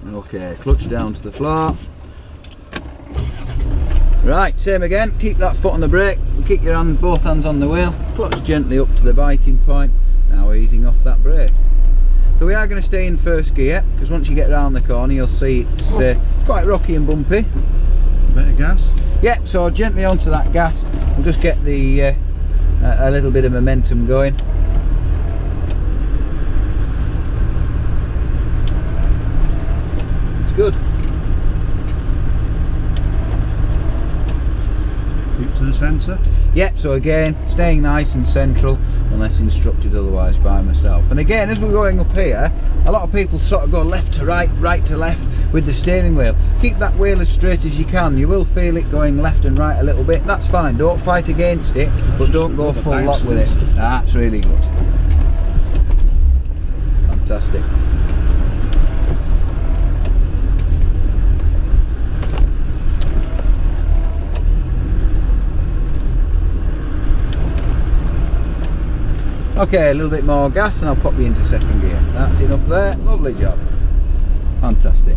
Okay, clutch down to the floor. Right, same again, keep that foot on the brake, keep your hand, both hands on the wheel, clutch gently up to the biting point, now easing off that brake. So we are going to stay in first gear, because once you get around the corner you'll see it's quite rocky and bumpy. Bit of gas? Yep, so gently onto that gas, we'll just get the a little bit of momentum going. It's good. Keep to the centre? Yep, so again, staying nice and central unless instructed otherwise by myself. And again, as we're going up here, a lot of people sort of go left to right, right to left with the steering wheel. Keep that wheel as straight as you can. You will feel it going left and right a little bit. That's fine, don't fight against it, but don't go full lock with it. That's really good. Fantastic. Okay, a little bit more gas and I'll pop you into second gear. That's enough there. Lovely job. Fantastic.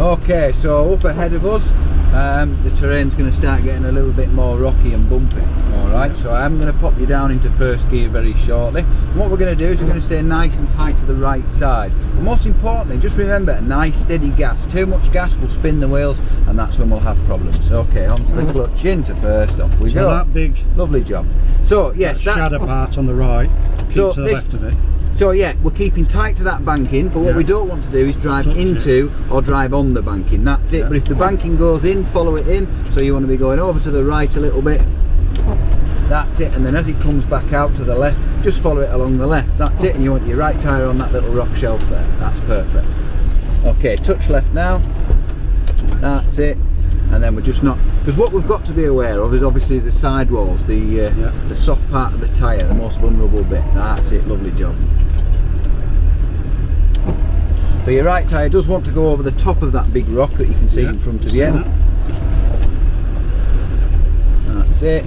Okay, so up ahead of us, the terrain's going to start getting a little bit more rocky and bumpy. Alright, so I'm going to pop you down into first gear very shortly. And what we're going to do is we're going to stay nice and tight to the right side. And most importantly, just remember, nice steady gas. Too much gas will spin the wheels and that's when we'll have problems. Okay, onto the clutch, into first, off we go. That big, lovely job. So yes, that's shadow part on the right, keep so to the left of it. So yeah, we're keeping tight to that banking, but what we don't want to do is drive into or drive on the banking. That's it. But if the banking goes in, follow it in. So you want to be going over to the right a little bit. That's it. And then as it comes back out to the left, just follow it along the left. That's it. And you want your right tyre on that little rock shelf there. That's perfect. Okay, touch left now. That's it. And then we're just not, because what we've got to be aware of is obviously the sidewalls, the soft part of the tyre, the most vulnerable bit. That's it, lovely job. So your right tyre does want to go over the top of that big rock that you can see in front of you. That's it,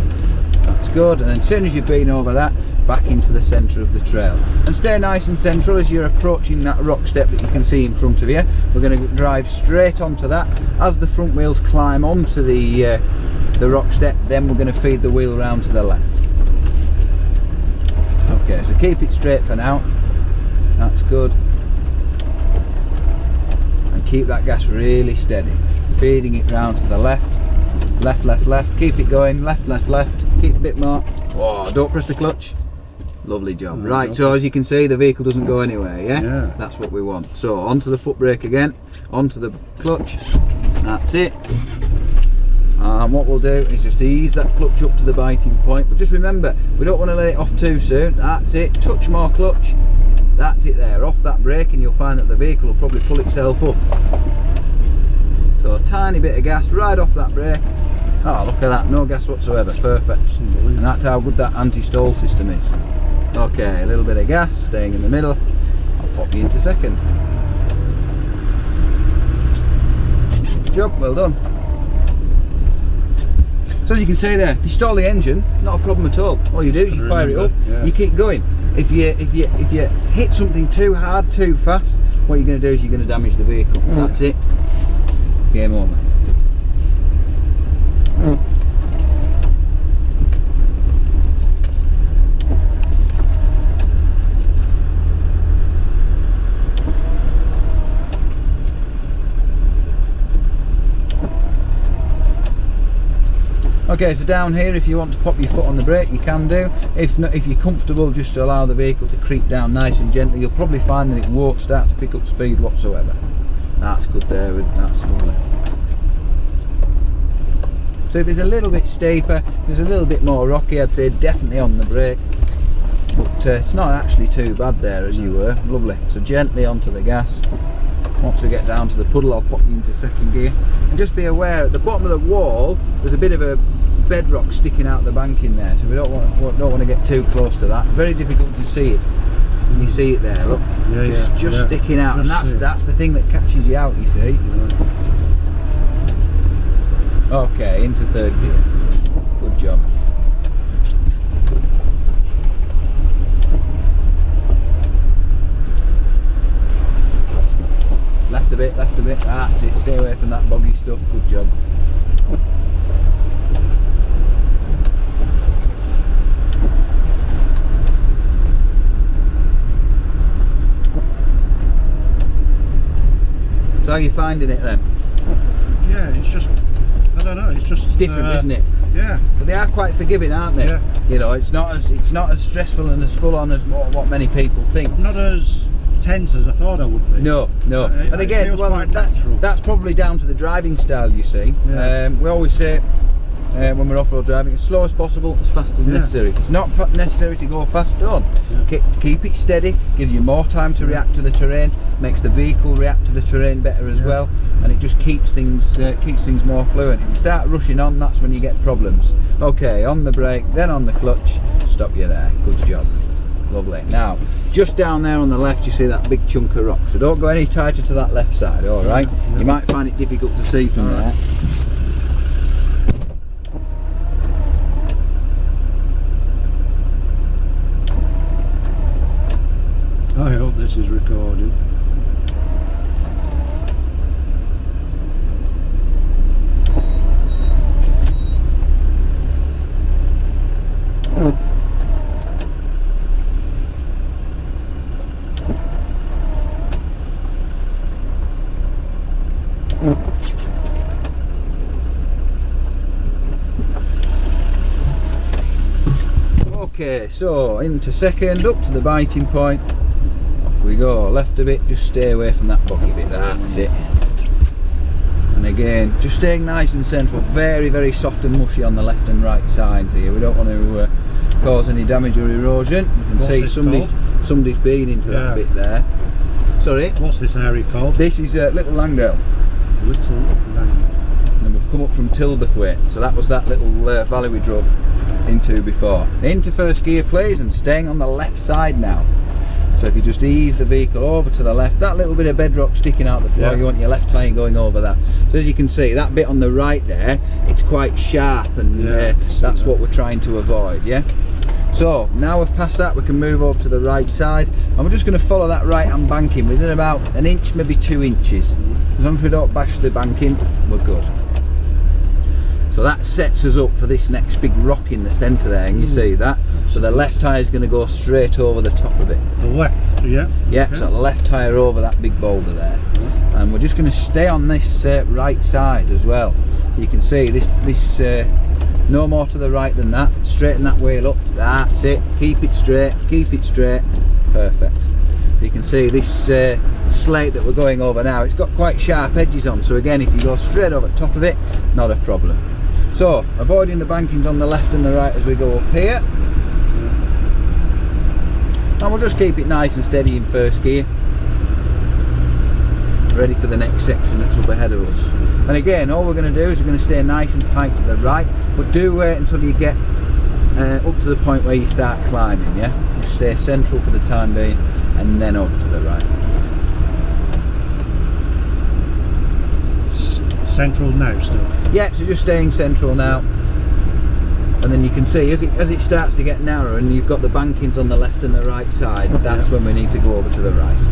that's good. And then as soon as you've been over that, back into the centre of the trail. And stay nice and central as you're approaching that rock step that you can see in front of you. We're going to drive straight onto that. As the front wheels climb onto the rock step, then we're going to feed the wheel round to the left. Okay, so keep it straight for now. That's good. And keep that gas really steady. Feeding it round to the left. Left, left, left. Keep it going. Left, left, left. Keep a bit more. Oh, don't press the clutch. Lovely job. Right, so as you can see, the vehicle doesn't go anywhere, yeah? That's what we want. So onto the foot brake again, onto the clutch. That's it. And what we'll do is just ease that clutch up to the biting point. But just remember, we don't want to let it off too soon. That's it. Touch more clutch. That's it there. Off that brake and you'll find that the vehicle will probably pull itself up. So a tiny bit of gas right off that brake. Oh, look at that. No gas whatsoever. Perfect. And that's how good that anti-stall system is. Okay, a little bit of gas, staying in the middle. I'll pop you into second. Good job, well done. So as you can see there, if you stall the engine, not a problem at all. All you do is you fire it up, you keep going. If you hit something too hard, too fast, what you're going to do is you're going to damage the vehicle. That's it. Game over. Okay, so down here, if you want to pop your foot on the brake, you can do. If not, if you're comfortable just to allow the vehicle to creep down nice and gently, you'll probably find that it won't start to pick up speed whatsoever. That's good there, that's lovely. So if it's a little bit steeper, if it's a little bit more rocky, I'd say definitely on the brake. But it's not actually too bad there as you were. Lovely. So gently onto the gas. Once we get down to the puddle, I'll pop you into second gear. And just be aware, at the bottom of the wall, there's a bit of a big bedrock sticking out the banking there, so we don't want to get too close to that. Very difficult to see it. And you see it there, look, just sticking out, and that's the thing that catches you out, you see. Right. Okay, into third gear. Good job. Left a bit, left a bit. That's it. Stay away from that boggy stuff. Good job. So how are you finding it then? Yeah, it's just, I don't know, it's just different, isn't it? Yeah. But they are quite forgiving, aren't they? Yeah. You know, it's not as stressful and as full on as what many people think. Not as tense as I thought I would be. No, no. And again, well, that's probably down to the driving style, you see. Yeah. We always say when we're off-road driving, as slow as possible, as fast as necessary. It's not necessary to go fast, don't. Yeah. Keep it steady, gives you more time to react to the terrain, makes the vehicle react to the terrain better as well, and it just keeps things more fluent. If you start rushing on, that's when you get problems. Okay, on the brake, then on the clutch, stop you there. Good job. Lovely. Now, just down there on the left, you see that big chunk of rock, so don't go any tighter to that left side, alright? Yeah. You might find it difficult to see from there. I hope this is recording. Okay, so into second, up to the biting point. Off we go, left a bit, just stay away from that boggy bit, that's it. And again, just staying nice and central, very, very soft and mushy on the left and right sides here. We don't want to cause any damage or erosion. You can see somebody's been into that bit there. Sorry? What's this area called? This is Little Langdale. Little Langdale. And we've come up from Tilbeth way, so that was that little valley we drove into before. Into first gear please, and staying on the left side now. So if you just ease the vehicle over to the left, that little bit of bedrock sticking out the floor, you want your left tyre going over that. So as you can see, that bit on the right there, it's quite sharp, and that's what we're trying to avoid, yeah? So now we've passed that, we can move over to the right side, and we're just going to follow that right hand banking within about an inch, maybe 2 inches. As long as we don't bash the banking, we're good. So that sets us up for this next big rock in the centre there, and you see that? So the left tyre is going to go straight over the top of it. The left, yeah? Yeah, so the left tyre over that big boulder there. And we're just going to stay on this right side as well. So you can see this no more to the right than that. Straighten that wheel up, that's it. Keep it straight, perfect. So you can see this slate that we're going over now, it's got quite sharp edges on, so again, if you go straight over the top of it, not a problem. So, avoiding the bankings on the left and the right as we go up here. And we'll just keep it nice and steady in first gear. Ready for the next section that's up ahead of us. And again, all we're going to do is we're going to stay nice and tight to the right, but do wait until you get up to the point where you start climbing, yeah? Just stay central for the time being, and then over to the right. Central now still? Yeah, so just staying central now. And then you can see as it starts to get narrower and you've got the bankings on the left and the right side, that's when we need to go over to the right.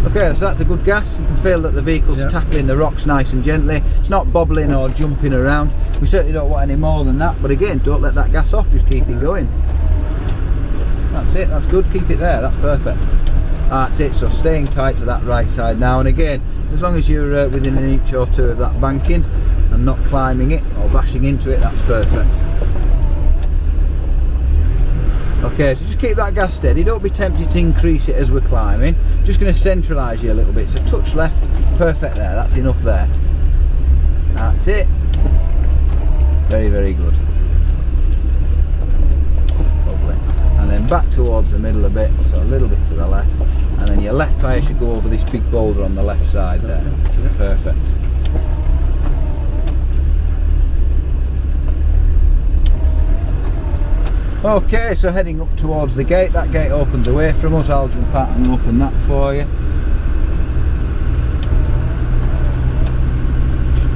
Okay, so that's a good gas. You can feel that the vehicle's tackling the rocks nice and gently. It's not bobbling or jumping around. We certainly don't want any more than that, but again, don't let that gas off, just keep it going. That's it, that's good, keep it there, that's perfect. That's it, so staying tight to that right side now, and again, as long as you're within an inch or two of that banking and not climbing it or bashing into it, that's perfect. Okay, so just keep that gas steady, don't be tempted to increase it as we're climbing, just going to centralise you a little bit, so touch left, perfect there, that's enough there. That's it. Very, very good. Lovely. And then back towards the middle a bit, so a little bit to the left, and then your left tyre should go over this big boulder on the left side there. Yeah. Perfect. Okay, so heading up towards the gate. That gate opens away from us. I'll jump out and open that for you.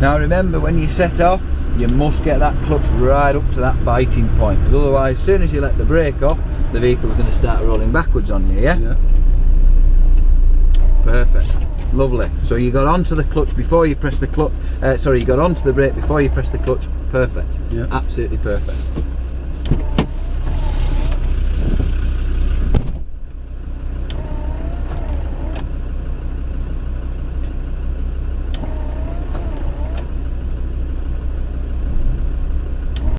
Now remember, when you set off, you must get that clutch right up to that biting point, because otherwise, as soon as you let the brake off, the vehicle's going to start rolling backwards on you, yeah? Yeah. Perfect. Lovely. So you got onto the clutch before you press the clutch, you got onto the brake before you press the clutch. Perfect. Yeah. Absolutely perfect.